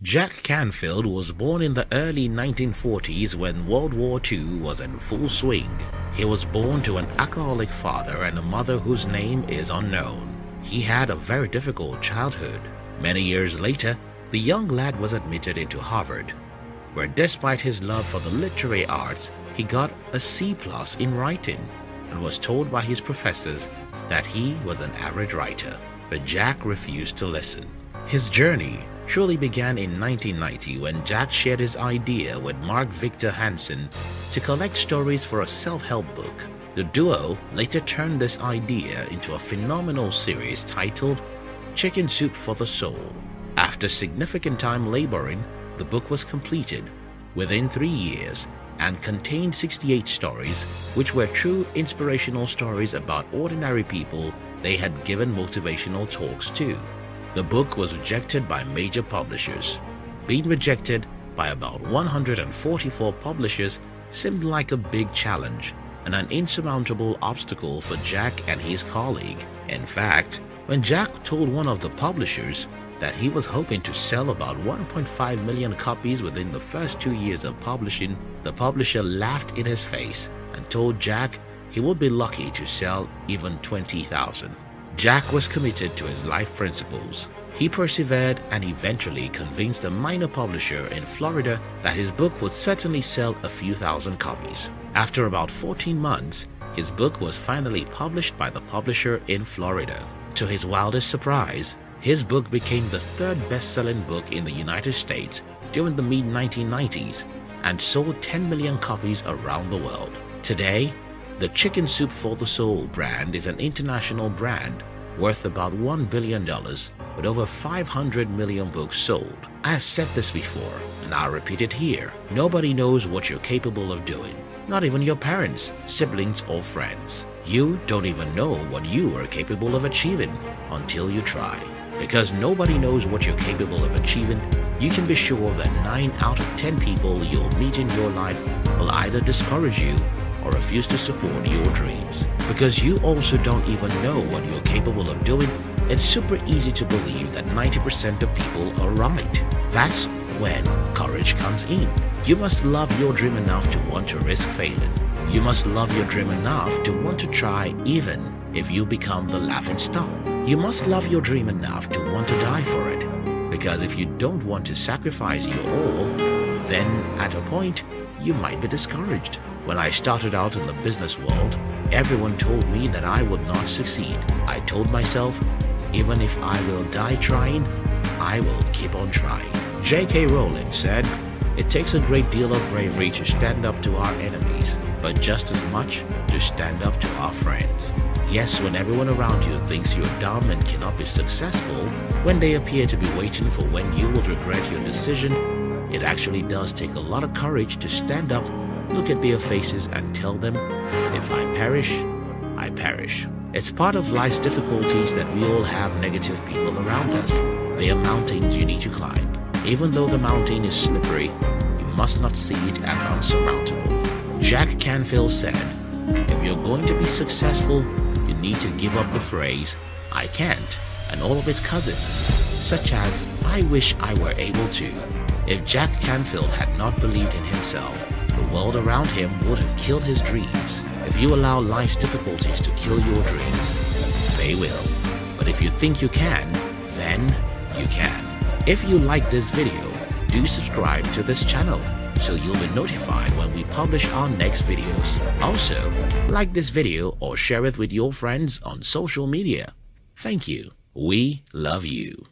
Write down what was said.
Jack Canfield was born in the early 1940s when World War II was in full swing. He was born to an alcoholic father and a mother whose name is unknown. He had a very difficult childhood. Many years later, the young lad was admitted into Harvard, where despite his love for the literary arts, he got a C+ in writing and was told by his professors that he was an average writer. But Jack refused to listen. His journey truly began in 1990 when Jack shared his idea with Mark Victor Hansen to collect stories for a self-help book. The duo later turned this idea into a phenomenal series titled Chicken Soup for the Soul. After significant time laboring, the book was completed within 3 years and contained 68 stories, which were true inspirational stories about ordinary people they had given motivational talks to. The book was rejected by major publishers. Being rejected by about 144 publishers seemed like a big challenge and an insurmountable obstacle for Jack and his colleague. In fact, when Jack told one of the publishers that he was hoping to sell about 1.5 million copies within the first 2 years of publishing, the publisher laughed in his face and told Jack he would be lucky to sell even 20,000. Jack was committed to his life principles. He persevered and eventually convinced a minor publisher in Florida that his book would certainly sell a few thousand copies. After about 14 months, his book was finally published by the publisher in Florida. To his wildest surprise, his book became the third best-selling book in the United States during the mid-1990s and sold 10 million copies around the world. Today, the Chicken Soup for the Soul brand is an international brand worth about $1 billion with over 500 million books sold. I have said this before and I'll repeat it here. Nobody knows what you're capable of doing. Not even your parents, siblings or friends. You don't even know what you are capable of achieving until you try. Because nobody knows what you're capable of achieving, you can be sure that 9 out of 10 people you'll meet in your life will either discourage you or refuse to support your dreams. Because you also don't even know what you're capable of doing, it's super easy to believe that 90% of people are right. That's when courage comes in. You must love your dream enough to want to risk failing. You must love your dream enough to want to try even if you become the laughingstock. You must love your dream enough to want to die for it. Because if you don't want to sacrifice your all, then at a point, you might be discouraged. When I started out in the business world, everyone told me that I would not succeed. I told myself, even if I will die trying, I will keep on trying. J.K. Rowling said, "It takes a great deal of bravery to stand up to our enemies, but just as much to stand up to our friends." Yes, when everyone around you thinks you're dumb and cannot be successful, when they appear to be waiting for when you will regret your decision, it actually does take a lot of courage to stand up, look at their faces and tell them, if I perish, I perish. It's part of life's difficulties that we all have negative people around us. They are mountains you need to climb. Even though the mountain is slippery, you must not see it as unsurmountable. Jack Canfield said, if you're going to be successful, you need to give up the phrase, I can't, and all of its cousins, such as, I wish I were able to. If Jack Canfield had not believed in himself, the world around him would have killed his dreams. If you allow life's difficulties to kill your dreams, they will. But if you think you can, then you can. If you like this video, do subscribe to this channel so you'll be notified when we publish our next videos. Also, like this video or share it with your friends on social media. Thank you. We love you.